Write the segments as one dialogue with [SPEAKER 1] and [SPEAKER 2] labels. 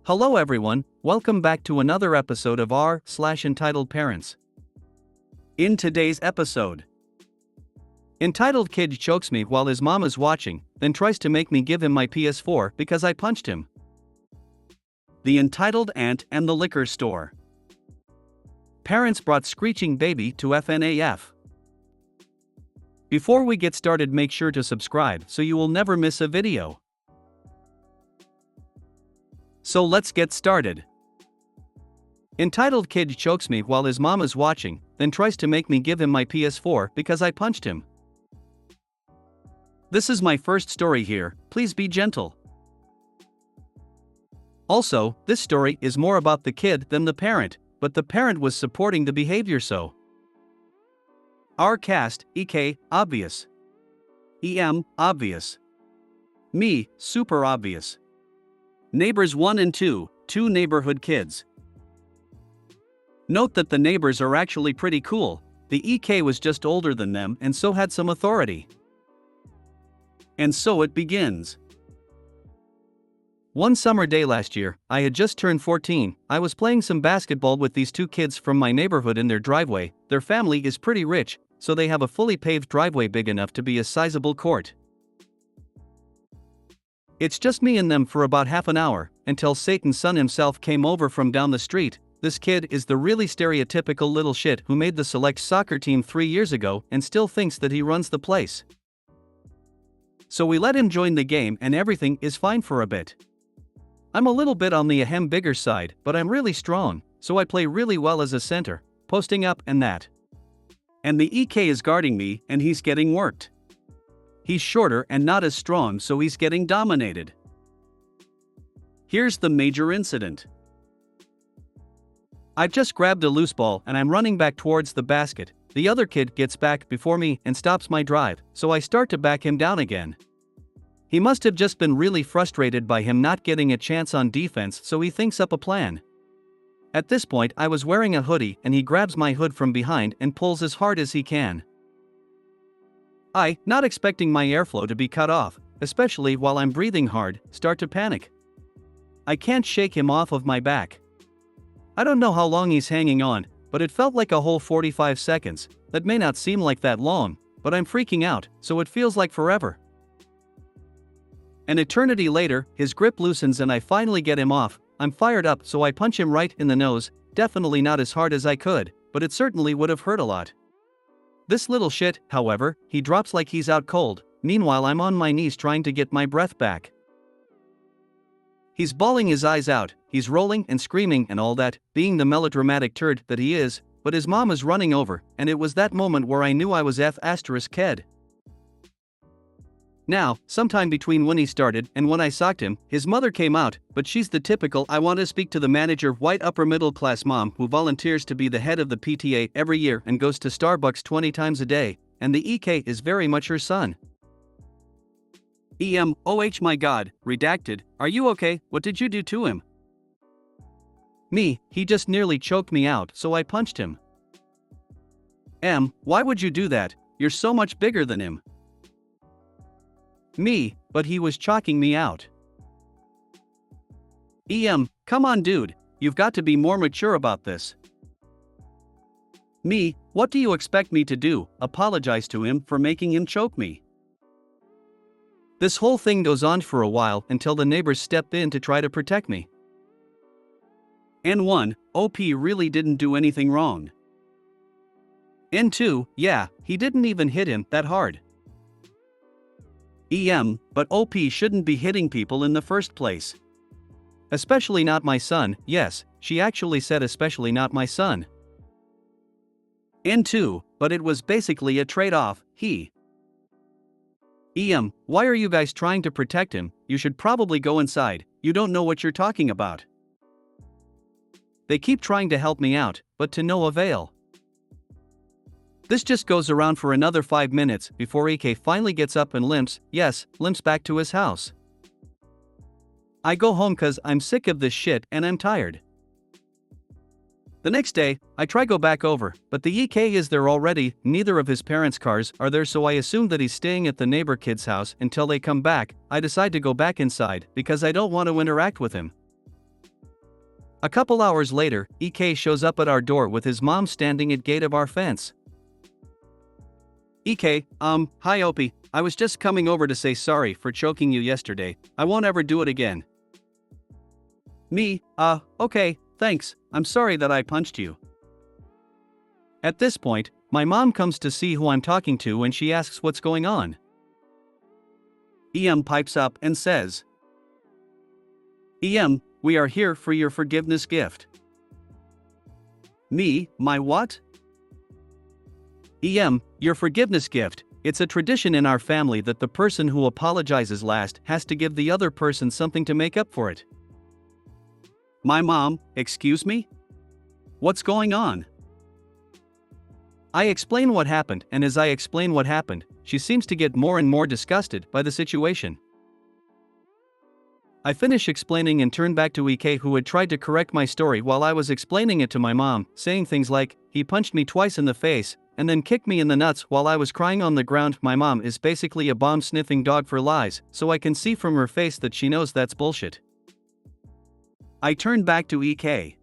[SPEAKER 1] Hello everyone, welcome back to another episode of r/Entitled Parents. In today's episode, Entitled Kid chokes me while his mom is watching, then tries to make me give him my PS4 because I punched him. The Entitled Aunt and the Liquor Store. Parents brought screeching baby to FNAF. Before we get started, make sure to subscribe so you will never miss a video. So let's get started. Entitled Kid chokes me while his mom is watching, then tries to make me give him my PS4 because I punched him. This is my first story here, please be gentle. Also, this story is more about the kid than the parent, but the parent was supporting the behavior, so. R cast, EK, obvious. EM, obvious. Me, super obvious. Neighbors 1 and 2, two neighborhood kids. Note that the neighbors are actually pretty cool. The EK was just older than them and so had some authority. And so it begins. One summer day last year, I had just turned 14, I was playing some basketball with these two kids from my neighborhood in their driveway. Their family is pretty rich, so they have a fully paved driveway big enough to be a sizable court. It's just me and them for about half an hour, until Satan's son himself came over from down the street. This kid is the really stereotypical little shit who made the select soccer team 3 years ago and still thinks that he runs the place. So we let him join the game and everything is fine for a bit. I'm a little bit on the ahem bigger side, but I'm really strong, so I play really well as a center, posting up and that. And the EK is guarding me and he's getting worked. He's shorter and not as strong, so he's getting dominated. Here's the major incident. I've just grabbed a loose ball and I'm running back towards the basket. The other kid gets back before me and stops my drive, so I start to back him down again. He must have just been really frustrated by him not getting a chance on defense, so he thinks up a plan. At this point, I was wearing a hoodie and he grabs my hood from behind and pulls as hard as he can. I, not expecting my airflow to be cut off, especially while I'm breathing hard, start to panic. I can't shake him off of my back. I don't know how long he's hanging on, but it felt like a whole 45 seconds. That may not seem like that long, but I'm freaking out, so it feels like forever. An eternity later, his grip loosens and I finally get him off. I'm fired up, so I punch him right in the nose, definitely not as hard as I could, but it certainly would have hurt a lot. This little shit, however, he drops like he's out cold. Meanwhile, I'm on my knees trying to get my breath back. He's bawling his eyes out, he's rolling and screaming and all that, being the melodramatic turd that he is, but his mom is running over, and it was that moment where I knew I was F***ked. Now, sometime between when he started and when I socked him, his mother came out, but she's the typical I want to speak to the manager white upper middle class mom who volunteers to be the head of the PTA every year and goes to Starbucks 20 times a day, and the EK is very much her son. EM, oh my god, redacted, are you okay, what did you do to him? Me, he just nearly choked me out, so I punched him. M, why would you do that, you're so much bigger than him. Me, but he was choking me out. EM, come on dude, you've got to be more mature about this. Me, what do you expect me to do, apologize to him for making him choke me? This whole thing goes on for a while until the neighbors step in to try to protect me. N1, OP really didn't do anything wrong. N2, yeah, he didn't even hit him that hard. EM, but OP shouldn't be hitting people in the first place. Especially not my son, yes, she actually said especially not my son. N2, but it was basically a trade-off, EM, why are you guys trying to protect him, you should probably go inside, you don't know what you're talking about. They keep trying to help me out, but to no avail. This just goes around for another 5 minutes before EK finally gets up and limps back to his house. I go home cause I'm sick of this shit and I'm tired. The next day, I try go back over, but the EK is there already, neither of his parents' cars are there, so I assume that he's staying at the neighbor kid's house until they come back. I decide to go back inside because I don't want to interact with him. A couple hours later, EK shows up at our door with his mom standing at gate of our fence. EK, hi Opie, I was just coming over to say sorry for choking you yesterday, I won't ever do it again. Me, okay, thanks, I'm sorry that I punched you. At this point, my mom comes to see who I'm talking to and she asks what's going on. EM pipes up and says, EM, we are here for your forgiveness gift. Me, my what? EM, your forgiveness gift. It's a tradition in our family that the person who apologizes last has to give the other person something to make up for it. My mom, excuse me? What's going on? I explain what happened, and as I explain what happened, she seems to get more and more disgusted by the situation. I finish explaining and turn back to EK, who had tried to correct my story while I was explaining it to my mom, saying things like, he punched me twice in the face, and then kicked me in the nuts while I was crying on the ground. My mom is basically a bomb-sniffing dog for lies, so I can see from her face that she knows that's bullshit. I turn back to EK.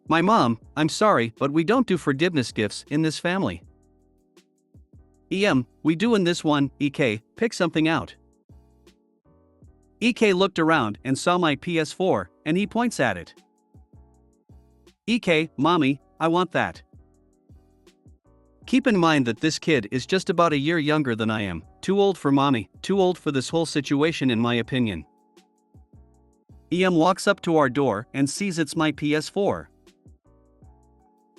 [SPEAKER 1] My mom, I'm sorry, but we don't do forgiveness gifts in this family. EM, we do in this one. EK, pick something out. EK looked around and saw my PS4, and he points at it. EK, mommy, I want that. Keep in mind that this kid is just about a year younger than I am, too old for mommy, too old for this whole situation in my opinion. EM walks up to our door and sees it's my PS4.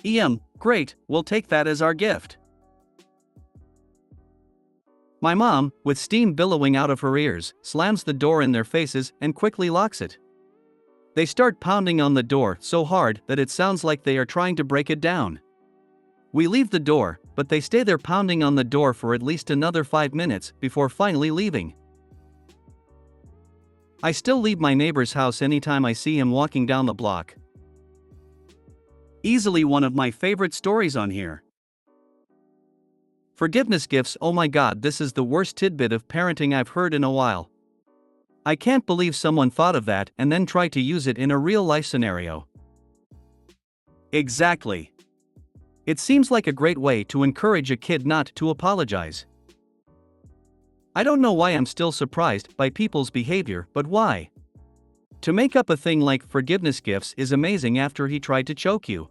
[SPEAKER 1] EM, great, we'll take that as our gift. My mom, with steam billowing out of her ears, slams the door in their faces and quickly locks it. They start pounding on the door so hard that it sounds like they are trying to break it down. We leave the door, but they stay there pounding on the door for at least another 5 minutes before finally leaving. I still leave my neighbor's house anytime I see him walking down the block. Easily one of my favorite stories on here. Forgiveness gifts. Oh my god, this is the worst tidbit of parenting I've heard in a while. I can't believe someone thought of that and then tried to use it in a real life scenario. Exactly. It seems like a great way to encourage a kid not to apologize. I don't know why I'm still surprised by people's behavior, but why? To make up a thing like forgiveness gifts is amazing after he tried to choke you.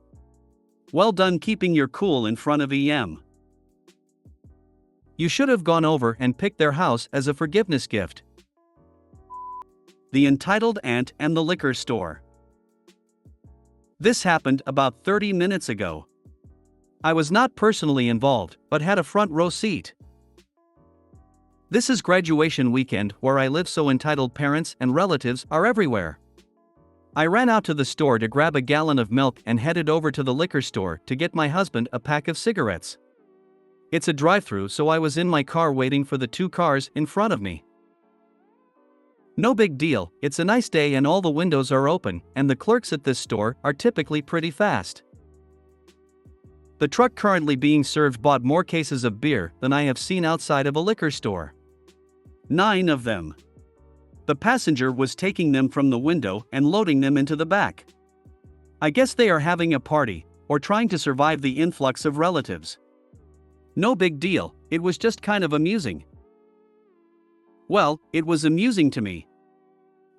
[SPEAKER 1] Well done keeping your cool in front of EM. You should have gone over and picked their house as a forgiveness gift. The entitled aunt and the liquor store. This happened about 30 minutes ago. I was not personally involved, but had a front row seat. This is graduation weekend where I live, so entitled parents and relatives are everywhere. I ran out to the store to grab a gallon of milk and headed over to the liquor store to get my husband a pack of cigarettes. It's a drive-through, so I was in my car waiting for the 2 cars in front of me. No big deal, it's a nice day and all the windows are open, and the clerks at this store are typically pretty fast. The truck currently being served bought more cases of beer than I have seen outside of a liquor store. 9 of them. The passenger was taking them from the window and loading them into the back. I guess they are having a party, or trying to survive the influx of relatives. No big deal, it was just kind of amusing. Well, it was amusing to me.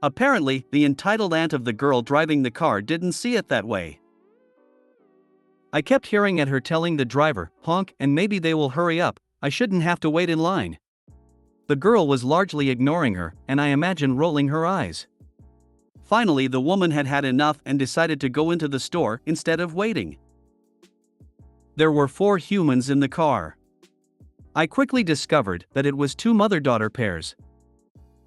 [SPEAKER 1] Apparently, the entitled aunt of the girl driving the car didn't see it that way. I kept hearing at her telling the driver, honk and maybe they will hurry up, I shouldn't have to wait in line. The girl was largely ignoring her, and I imagine rolling her eyes. Finally, the woman had had enough and decided to go into the store instead of waiting. There were 4 humans in the car. I quickly discovered that it was 2 mother-daughter pairs.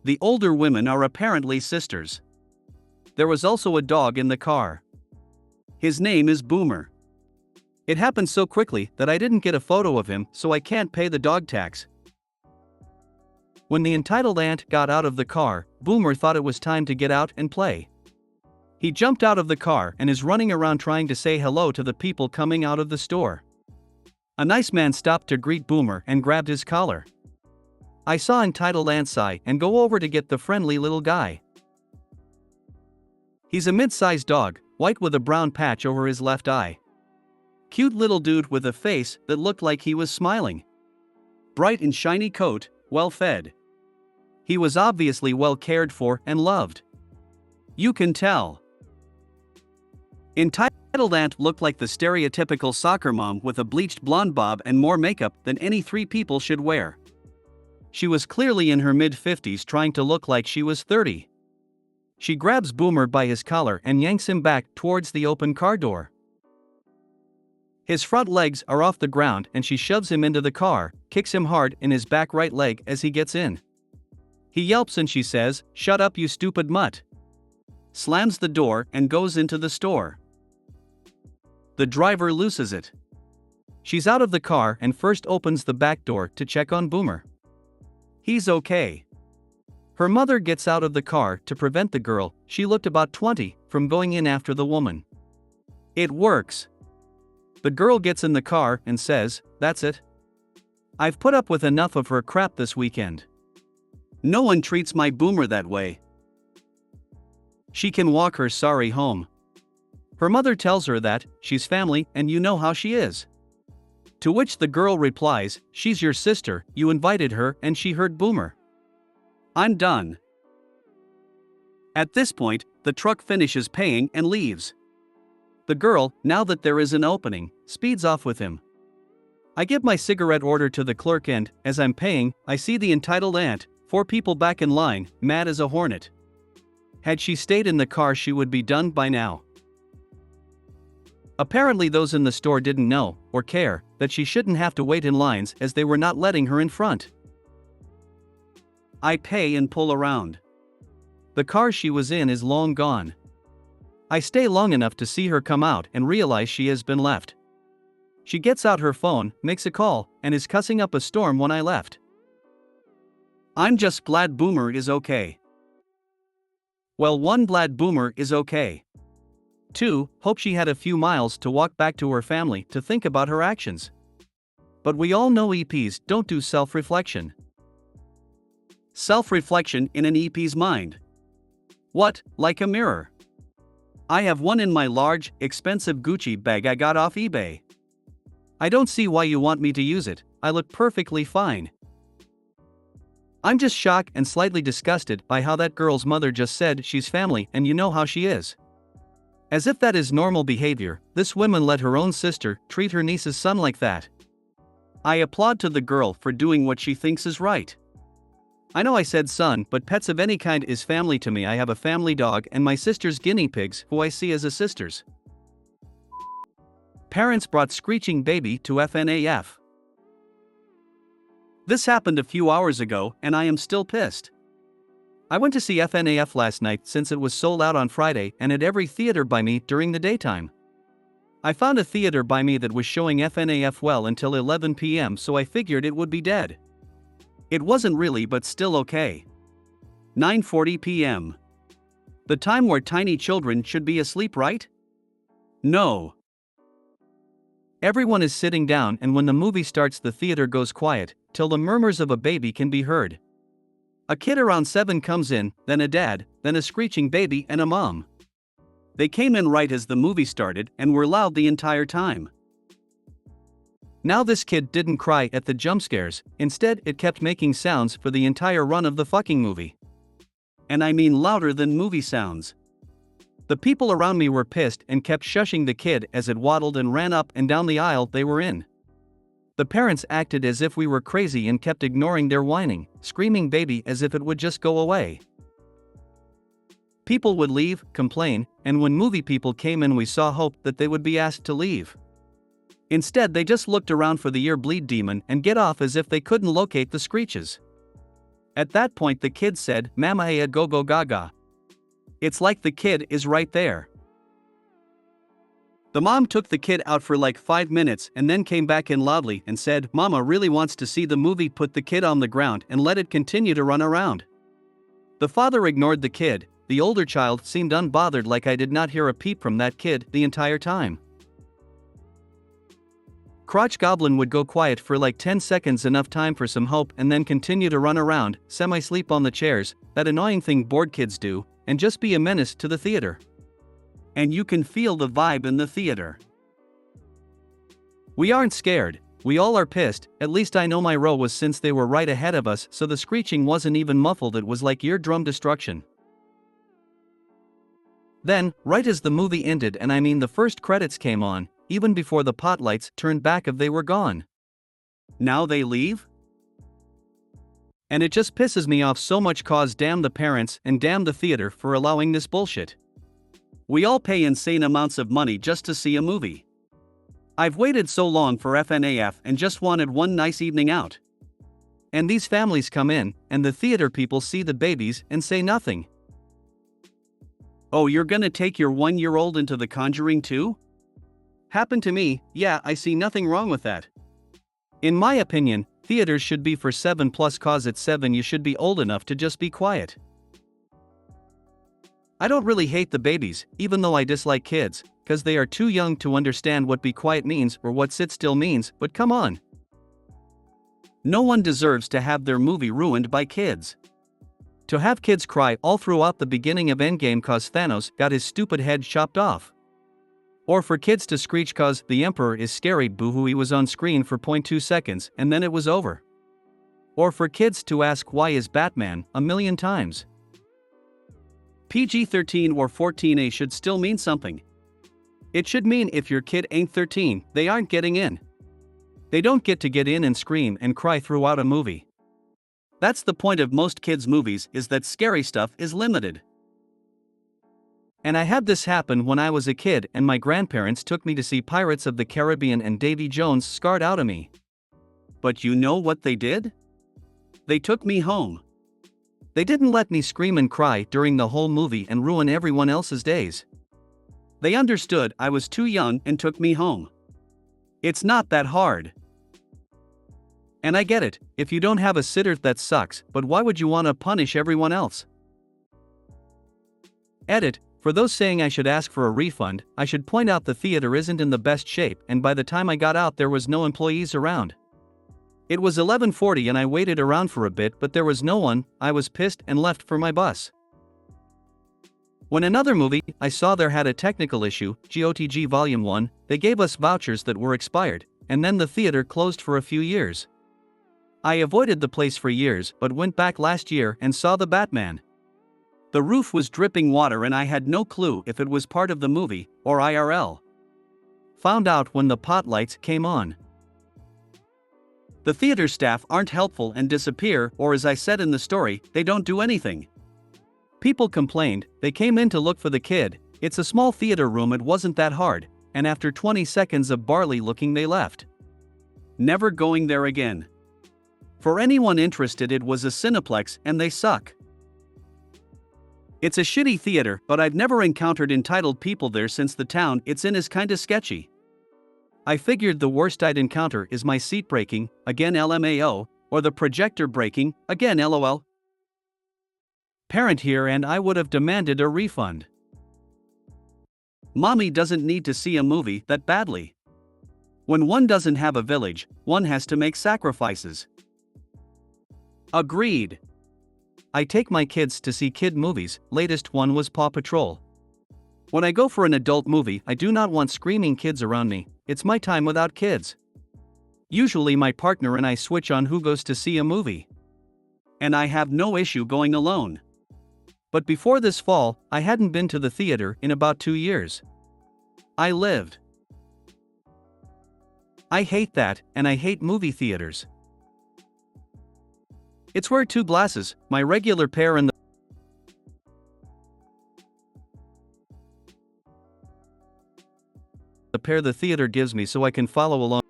[SPEAKER 1] The older women are apparently sisters. There was also a dog in the car. His name is Boomer. It happened so quickly that I didn't get a photo of him, so I can't pay the dog tax. When the entitled aunt got out of the car, Boomer thought it was time to get out and play. He jumped out of the car and is running around trying to say hello to the people coming out of the store. A nice man stopped to greet Boomer and grabbed his collar. I saw entitled Aunt sigh and go over to get the friendly little guy. He's a mid-sized dog, white with a brown patch over his left eye. Cute little dude with a face that looked like he was smiling. Bright and shiny coat, well fed. He was obviously well cared for and loved. You can tell. Entitled Aunt looked like the stereotypical soccer mom with a bleached blonde bob and more makeup than any 3 people should wear. She was clearly in her mid-50s trying to look like she was 30. She grabs Boomer by his collar and yanks him back towards the open car door. His front legs are off the ground and she shoves him into the car, kicks him hard in his back right leg as he gets in. He yelps and she says, "Shut up, you stupid mutt." Slams the door and goes into the store. The driver looses it. She's out of the car and first opens the back door to check on Boomer. He's okay. Her mother gets out of the car to prevent the girl, she looked about 20, from going in after the woman. It works. The girl gets in the car and says, "That's it. I've put up with enough of her crap this weekend. No one treats my Boomer that way." She can walk her sorry home. Her mother tells her that she's family and you know how she is. To which the girl replies, "She's your sister, you invited her and she hurt Boomer." I'm done. At this point, the truck finishes paying and leaves. The girl, now that there is an opening, speeds off with him. I give my cigarette order to the clerk and, as I'm paying, I see the entitled aunt, 4 people back in line, mad as a hornet. Had she stayed in the car she would be done by now. Apparently those in the store didn't know, or care, that she shouldn't have to wait in lines as they were not letting her in front. I pay and pull around. The car she was in is long gone. I stay long enough to see her come out and realize she has been left. She gets out her phone, makes a call, and is cussing up a storm when I left. I'm just glad Boomer is okay. Well, 1, glad Boomer is okay. 2, hope she had a few miles to walk back to her family to think about her actions. But we all know EPs don't do self-reflection. Self-reflection in an EP's mind. What, like a mirror? I have one in my large, expensive Gucci bag I got off eBay. I don't see why you want me to use it, I look perfectly fine. I'm just shocked and slightly disgusted by how that girl's mother just said she's family and you know how she is. As if that is normal behavior, this woman let her own sister treat her niece's son like that. I applaud to the girl for doing what she thinks is right. I know I said son, but pets of any kind is family to me. I have a family dog and my sister's guinea pigs, who I see as a sisters. Parents brought screeching baby to FNAF. This happened a few hours ago and I am still pissed. I went to see FNAF last night since it was sold out on Friday and at every theater by me during the daytime. I found a theater by me that was showing FNAF well until 11 p.m. so I figured it would be dead. It wasn't really, but still okay. 9:40 p.m. The time where tiny children should be asleep, right? No. Everyone is sitting down and when the movie starts the theater goes quiet, till the murmurs of a baby can be heard. A kid around 7 comes in, then a dad, then a screeching baby and a mom. They came in right as the movie started and were loud the entire time. Now this kid didn't cry at the jump scares, instead it kept making sounds for the entire run of the fucking movie. And I mean louder than movie sounds. The people around me were pissed and kept shushing the kid as it waddled and ran up and down the aisle they were in. The parents acted as if we were crazy and kept ignoring their whining, screaming baby as if it would just go away. People would leave, complain, and when movie people came in we saw hope that they would be asked to leave. Instead they just looked around for the ear bleed demon and get off as if they couldn't locate the screeches. At that point the kid said, "Mama aya go go gaga." It's like the kid is right there. The mom took the kid out for like 5 minutes and then came back in loudly and said, "Mama really wants to see the movie." Put the kid on the ground and let it continue to run around. The father ignored the kid. The older child seemed unbothered, like I did not hear a peep from that kid the entire time. Crotch Goblin would go quiet for like 10 seconds, enough time for some hope, and then continue to run around, semi-sleep on the chairs, that annoying thing bored kids do, and just be a menace to the theater. And you can feel the vibe in the theater. We aren't scared, we all are pissed. At least I know my row was, since they were right ahead of us, so the screeching wasn't even muffled, it was like eardrum destruction. Then, right as the movie ended, and I mean the first credits came on, even before the pot lights turned back, they were gone. Now they leave? And it just pisses me off so much, cause damn the parents and damn the theater for allowing this bullshit. We all pay insane amounts of money just to see a movie. I've waited so long for FNAF and just wanted one nice evening out. And these families come in, and the theater people see the babies and say nothing. Oh, you're gonna take your 1-year-old into The Conjuring too? Happened to me. Yeah, I see nothing wrong with that. In my opinion, theaters should be for 7+, cause at 7 you should be old enough to just be quiet. I don't really hate the babies, even though I dislike kids, cause they are too young to understand what be quiet means or what sit still means, but come on. No one deserves to have their movie ruined by kids. To have kids cry all throughout the beginning of Endgame cause Thanos got his stupid head chopped off. Or for kids to screech cause the Emperor is scary, boo-hoo, he was on screen for 0.2 seconds and then it was over. Or for kids to ask why is Batman a million times. PG-13 or 14A should still mean something. It should mean if your kid ain't 13, they aren't getting in. They don't get to get in and scream and cry throughout a movie. That's the point of most kids' movies, is that scary stuff is limited. And I had this happen when I was a kid and my grandparents took me to see Pirates of the Caribbean, and Davy Jones scarred out of me. But you know what they did? They took me home. They didn't let me scream and cry during the whole movie and ruin everyone else's days. They understood I was too young and took me home. It's not that hard. And I get it, if you don't have a sitter that sucks, but why would you want to punish everyone else? Edit. For those saying I should ask for a refund, I should point out the theater isn't in the best shape, and by the time I got out there was no employees around. It was 11:40 and I waited around for a bit, but there was no one. I was pissed and left for my bus. When another movie I saw there had a technical issue, GOTG Volume 1, they gave us vouchers that were expired, and then the theater closed for a few years. I avoided the place for years but went back last year and saw the Batman. The roof was dripping water and I had no clue if it was part of the movie or IRL. Found out when the pot lights came on. The theater staff aren't helpful and disappear, or as I said in the story, they don't do anything. People complained, they came in to look for the kid. It's a small theater room, it wasn't that hard, and after 20 seconds of barley looking they left. Never going there again. For anyone interested, it was a Cineplex and they suck. It's a shitty theater, but I've never encountered entitled people there since the town it's in is kinda sketchy. I figured the worst I'd encounter is my seat breaking, again LMAO, or the projector breaking, again LOL. Parent here and I would have demanded a refund. Mommy doesn't need to see a movie that badly. When one doesn't have a village, one has to make sacrifices. Agreed. I take my kids to see kid movies, latest one was Paw Patrol. When I go for an adult movie, I do not want screaming kids around me, it's my time without kids. Usually my partner and I switch on who goes to see a movie. And I have no issue going alone. But before this fall, I hadn't been to the theater in about 2 years. I lived. I hate that, and I hate movie theaters. It's where two glasses, my regular pair and the pair the theater gives me so I can follow along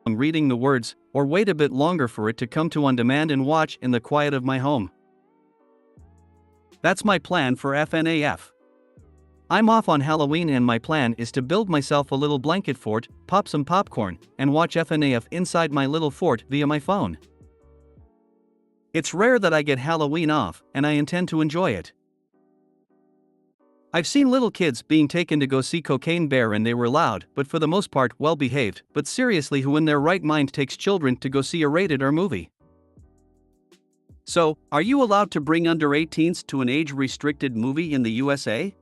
[SPEAKER 1] reading the words, or wait a bit longer for it to come to on demand and watch in the quiet of my home. That's my plan for FNAF. I'm off on Halloween and my plan is to build myself a little blanket fort, pop some popcorn, and watch FNAF inside my little fort via my phone. It's rare that I get Halloween off, and I intend to enjoy it. I've seen little kids being taken to go see Cocaine Bear and they were loud, but for the most part well behaved, but seriously, who in their right mind takes children to go see a rated R movie? So, are you allowed to bring under 18s to an age-restricted movie in the USA?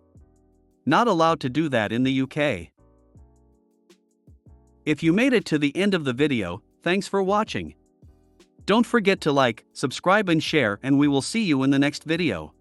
[SPEAKER 1] Not allowed to do that in the UK. If you made it to the end of the video, thanks for watching. Don't forget to like, subscribe and share, and we will see you in the next video.